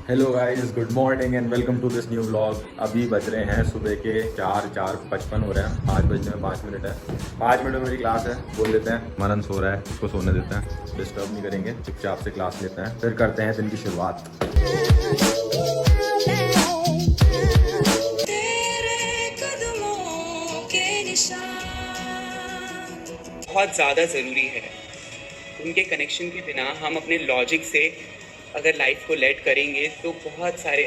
Hello guys, good morning and welcome to this new vlog. अभी बज रहे हैं सुबह के 4:55 हो रहे हैं। 5 बजने में 5 मिनट है। 5 मिनट में मेरी क्लास है, बोल देते हैं। मनन सो रहा है, उसको सोने देते हैं, डिस्टर्ब नहीं करेंगे, चुपचाप से क्लास लेते हैं, फिर करते हैं दिन की शुरुआत। बहुत ज़्यादा ज़रूरी है। उनके कनेक्शन के बिना हम अपने लॉजिक से अगर लाइफ को लेट करेंगे तो बहुत सारे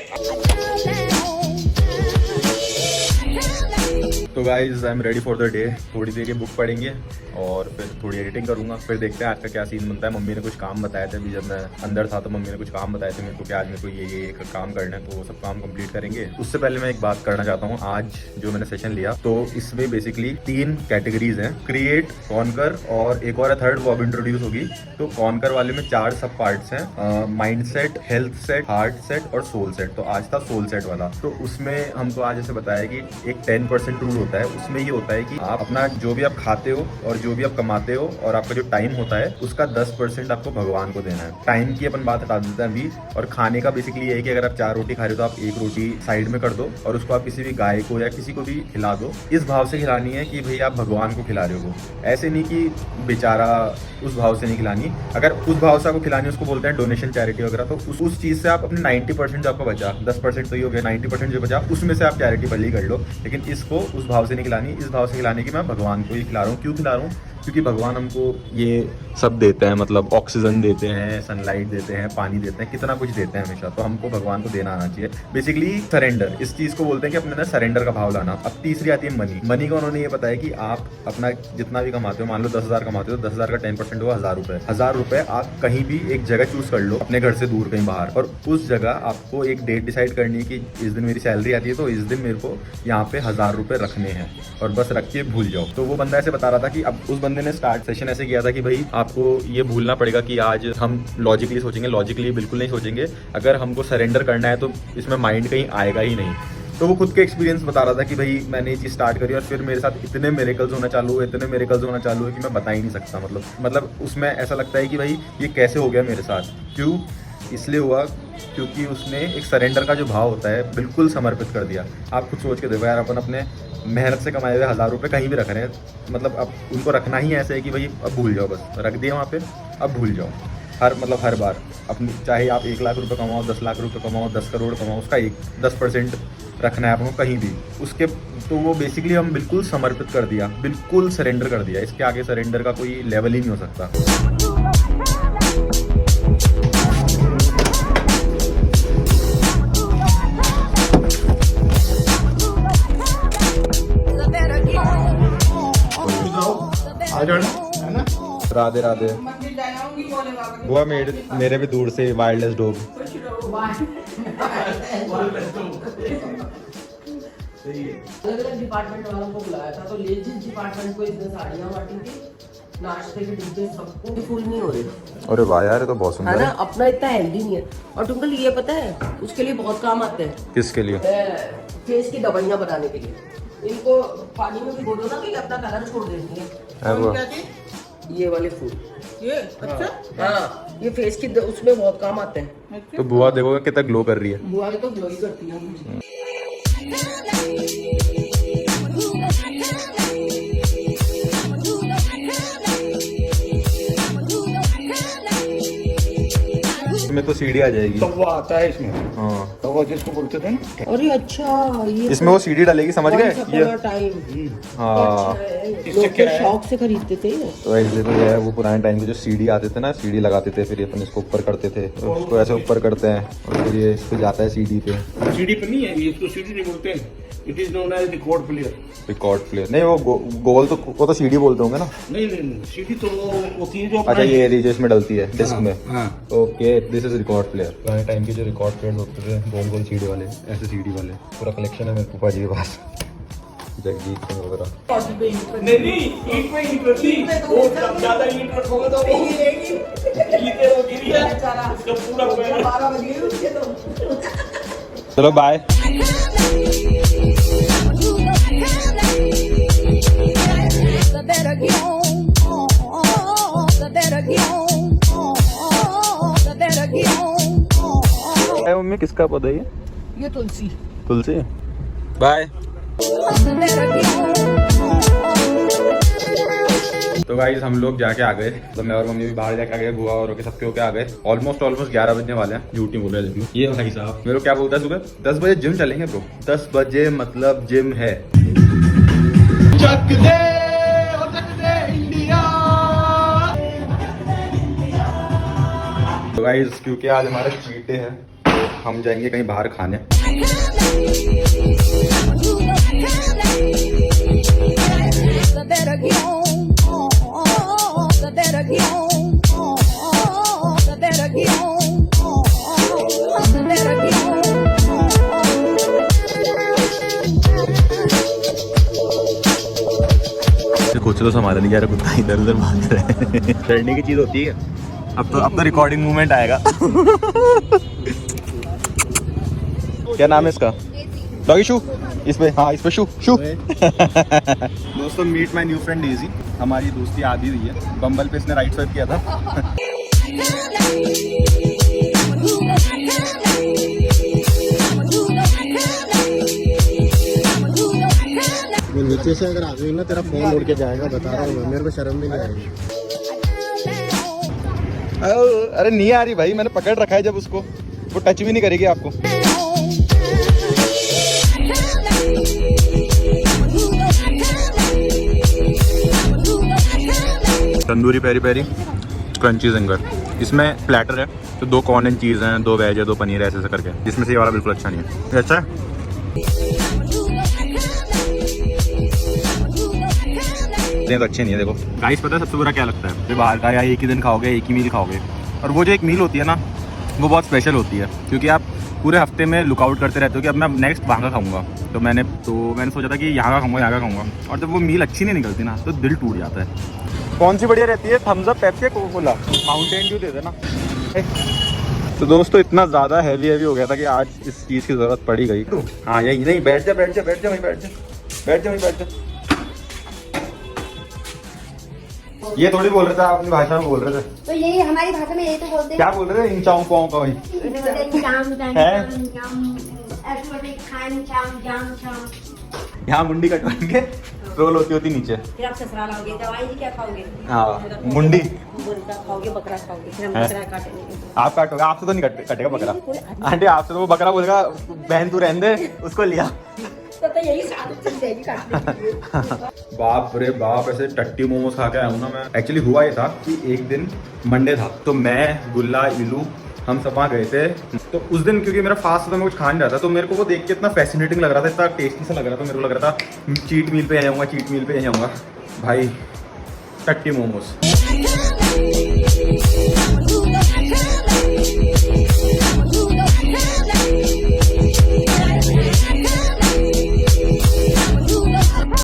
तो guys I am ready for the day. थोड़ी देर की बुक पढ़ेंगे और फिर थोड़ी एडिटिंग करूंगा, फिर देखते हैं आज का क्या सीन बनता है। मम्मी ने कुछ काम बताए थे, अभी जब मैं अंदर था तो मम्मी ने कुछ काम बताए थे मेरे को कि आज मेरे को ये काम करना है, तो वो सब काम कंप्लीट करेंगे। उससे पहले मैं एक बात करना चाहता हूँ। आज जो मैंने सेशन लिया तो इसमें बेसिकली 3 कैटेगरीज हैं, क्रिएट, कॉन्कर और एक और थर्ड, वो अब इंट्रोड्यूस होगी। तो कॉन्कर वाले में 4 सब पार्ट्स हैं, mind set, health set, heart set और सोल सेट। तो आज था सोल सेट वाला। तो उसमें हमको आज ऐसे बताया कि एक 10% रूल होता है। उसमें ये होता है कि आप अपना जो भी आप खाते हो और जो भी आप कमाते हो और आपका जो टाइम होता है उसका 10% आपको भगवान को देना है। टाइम की अपन बात हटा देते हैं अभी। और खाने का बेसिकली ये है कि अगर आप 4 रोटी खा रहे हो तो आप 1 रोटी साइड में कर दो और उसको आप किसी भी गाय को या किसी को भी खिला दो। इस भाव से खिलानी है कि भाई आप भगवान को खिला रहे हो। ऐसे नहीं कि बेचारा, उस भाव से नहीं खिलानी। अगर उस भाव से आपको खिलानी है उसको बोलते हैं डोनेशन, चैरिटी वगैरह। तो उस चीज से आप अपने 90% जो आपका बचा, 10% तो ये हो गया, 90% जो बचा उसमें से आप चैरिटी भले ही कर लो। लेकिन इसको उस भाव से नहीं खिलानी, इस भाव से खिलाने की मैं भगवान को ही खिला रहा हूँ। क्यों खिला रहा हूँ? क्योंकि भगवान हमको ये सब देते हैं, मतलब ऑक्सीजन देते हैं, सनलाइट देते हैं, पानी देते हैं, कितना कुछ देते हैं हमेशा। तो हमको भगवान को देना आना चाहिए। बेसिकली सरेंडर, इस चीज को बोलते हैं कि अपने अंदर सरेंडर का भाव लाना। अब तीसरी आती है मनी। मनी का उन्होंने ये बताया कि आप अपना जितना भी कमाते हो, मान लो 10,000 कमाते हो, 10,000 का 10% हुआ 1,000 रुपए। 1,000 रुपए आप कहीं भी एक जगह चूज कर लो अपने घर से दूर कहीं बाहर, और उस जगह आपको एक डेट डिसाइड करनी है कि इस दिन मेरी सैलरी आती है तो इस दिन मेरे को यहाँ पे 1,000 रुपए रखने हैं और बस रख के भूल जाओ। तो वो बंदा ऐसे बता रहा था कि अब उस बंदे ने स्टार्ट सेशन ऐसे किया था कि भाई आपको ये भूलना पड़ेगा कि आज हम लॉजिकली सोचेंगे, लॉजिकली बिल्कुल नहीं सोचेंगे। अगर हमको सरेंडर करना है तो इसमें माइंड कहीं आएगा ही नहीं। तो वो खुद के एक्सपीरियंस बता रहा था कि भाई मैंने ये चीज़ स्टार्ट करी और फिर मेरे साथ इतने मिरेकल्स होना चालू हुए, इतने मिरेकल्स होना चालू है कि मैं बता ही नहीं सकता। मतलब उसमें ऐसा लगता है कि भाई ये कैसे हो गया मेरे साथ। क्यों? इसलिए हुआ क्योंकि उसने एक सरेंडर का जो भाव होता है बिल्कुल समर्पित कर दिया। आप खुद सोच के देखो यार, अपन अपने मेहनत से कमाए हुए 1,000 रुपये कहीं भी रख रहे हैं, मतलब अब उनको रखना ही ऐसे है कि भाई अब भूल जाओ, बस रख दिया वहाँ पे, अब भूल जाओ। हर बार अपनी, चाहे आप 1 लाख रुपये कमाओ, 10 लाख रुपये कमाओ, 10 करोड़ कमाओ, उसका 10% रखना है आपको कहीं भी उसके। तो वो बेसिकली हम बिल्कुल समर्पित कर दिया, बिल्कुल सरेंडर कर दिया। इसके आगे सरेंडर का कोई लेवल ही नहीं हो सकता। राधे राधे। बुआ मेरे भी दूर से वायरलेस डॉग। अलग अलग डिपार्टमेंट वालों को बुलाया था, तो लेडीज डिपार्टमेंट को इतने साड़ियाँ बांटी थी, नाश्ते के डिब्बे सबको फुल नहीं हो रहे। अरे वाह यार, ये तो बहुत सुंदर है ना, है। अपना इतना हेल्दी नहीं है। और टुंकल ये पता है उसके लिए बहुत काम आते हैं। किसके लिए? फेस की दवाइयाँ बनाने के लिए। इनको पानी में भिगो दो ना कि अपना कलर छोड़ देती है। ये वाले फूल, ये अच्छा। हाँ, ये फेस की उसमें बहुत काम आते हैं। तो बुआ देखो कितना ग्लो कर रही है। बुआ तो ग्लो ही करती है। इसमें तो सीढ़ी आ जाएगी। तवा आता है इसमें। हाँ, तवा जिसको बोलते थे ना। अरे अच्छा, ये इसमें वो सीढ़ी डालेगी, समझ गए ये? टाइम। हाँ, लोग तो शौक से खरीदते थे। तो इसलिए तो ये है, वो पुराने टाइम के जो सीढ़ी आते थे ना, सीढ़ी लगाते थे, फिर अपन इसको ऊपर करते थे, तो उसको ऐसे ऊपर करते हैं और फिर ये इस पे जाता है सीढ़ी पे। सीडी पे नहीं है, ये इसको सीडी नहीं बोलते। It is known as record player. Record player नहीं, वो गोल तो वो तो सीढ़ी बोलते होंगे ना। नहीं, सीडी तो वो होती है जो अच्छा, ये जो इसमें डलती है डिस्क में। हाँ। Okay, this is record player. पुराने टाइम के जो रिकॉर्ड प्लेयर होते थे, गोल गोल सीढ़ी वाले, ऐसे सीढ़ी वाले, पूरा कलेक्शन है मेरे पापा जी के पास। जगजीत सिंह वगैरह। नहीं, ईंट पे ईंट रखी। वो जब ज्यादा ईंट रखोगे तो वो ईंटें वो गिरी है, उसका पूरा पैर। 12 बजे उसके तो। चलो bye. The better get on, the better get on, the better get on. अरे मम्मी किसका पौधा है ये तुलसी। तुलसी। बाय। तो गाइस हम लोग जाके आ गए, तो मैं और मम्मी भी बाहर जाके आ गए, बुआ और सबके होके आ गए। ऑलमोस्ट 11 बजने वाले हैं। झूठ नहीं बोल रहे देख लो। ये भाई साहब मेरे को क्या बोलता है सुबह 10 बजे जिम चलेंगे ब्रो। 10 बजे मतलब जिम है। तो गाइस क्योंकि आज हमारा चीट डे है, हम जाएंगे कहीं बाहर खाने। खुद से तो संभाला नहीं जा रहा, कुत्ता इधर उधर भाग रहा है। डरने की चीज होती है। अब तो रिकॉर्डिंग मूवमेंट आएगा। क्या नाम है इसका? डॉगी शू। इस पे हाँ, इस पे शू शू। दोस्तों meet my new friend Daisy. हमारी दोस्ती आधी हुई है। बम्बल पे इसने राइट स्वाइप किया था। नीचे से अगर आ गई ना तेरा फोन उड़ के जाएगा, बता रहा हूँ मैं, मेरे को शर्म भी नहीं आएगी। अरे नहीं आ रही भाई, मैंने पकड़ रखा है। जब उसको वो टच भी नहीं करेगी आपको। Tandoori peri peri crunchy zinger. इसमें प्लेटर है तो 2 कॉर्न एंड चीज़ हैं, 2 वेज है, 2 पनीर है, ऐसे करके। जिसमें से ये वाला बिल्कुल अच्छा नहीं है। अच्छा है। तो अच्छे नहीं है। देखो गाइस पता है सबसे बुरा क्या लगता है? जो बाहर का या एक ही दिन खाओगे, एक ही मील खाओगे, और वो जो एक मील होती है ना, वो बहुत स्पेशल होती है, क्योंकि आप पूरे हफ्ते में लुकआउट करते रहते हो कि अब मैं नेक्स्ट वहाँ का खाऊंगा। तो मैंने सोचा था कि यहाँ का खाऊंगा, यहाँ का खाऊंगा, और जब वो मील अच्छी नहीं निकलती ना तो दिल टूट जाता है। कौन सी बढ़िया रहती है? Thums Up, Pepsi, Coca Cola? Mountain Dew दे देना। तो दोस्तों इतना ज़्यादा हैवी हो गया था कि आज इस चीज़ की ज़रूरत पड़ी गई। हाँ यही नहीं, बैठ जा बैठ जा बैठ जा वहीं बैठ जा बैठ जा वहीं बैठ जा। ये थोड़ी बोल रहे थे, आप अपनी भाषा में बोल रहे थे। तो यही हमारी भाषा में यही तो बोलते हैं। क्या बोल रहे थे? इंचाऊ पाऊ का वही यहाँ मुंडी कटवाएंगे, रोल होती होती नीचे। फिर आप ससुराल आओगे, दवाई जी क्या खाओगे? हाँ मुंडी खाओगे, बकरा खाओगे, फिर हम बकरा काटेंगे। आप काटोगे? आपसे तो नहीं कटेगा बकरा आंटी, आपसे तो वो बकरा बोलेगा बहन तू रहने दे, उसको लिया। तो यही साथ चल जाएगी काटने के लिए। बाप रे बाप, ऐसे टट्टी मोमोज खा के आया हूँ ना मैं। एक्चुअली हुआ ये था कि एक दिन मंडे था, तो मैं, गुल्ला, इलू, हम सब वहाँ गए थे। तो उस दिन क्योंकि मेरा फास्ट था, मैं कुछ खा नहीं रहा था, तो मेरे को वो देख के इतना फैसिनेटिंग लग रहा था, इतना टेस्टी सा लग रहा था। मेरे को लग रहा था चीट मील पे आ जाऊँगा, चीट मील पे आ जाऊँगा भाई। टट्टी मोमोज।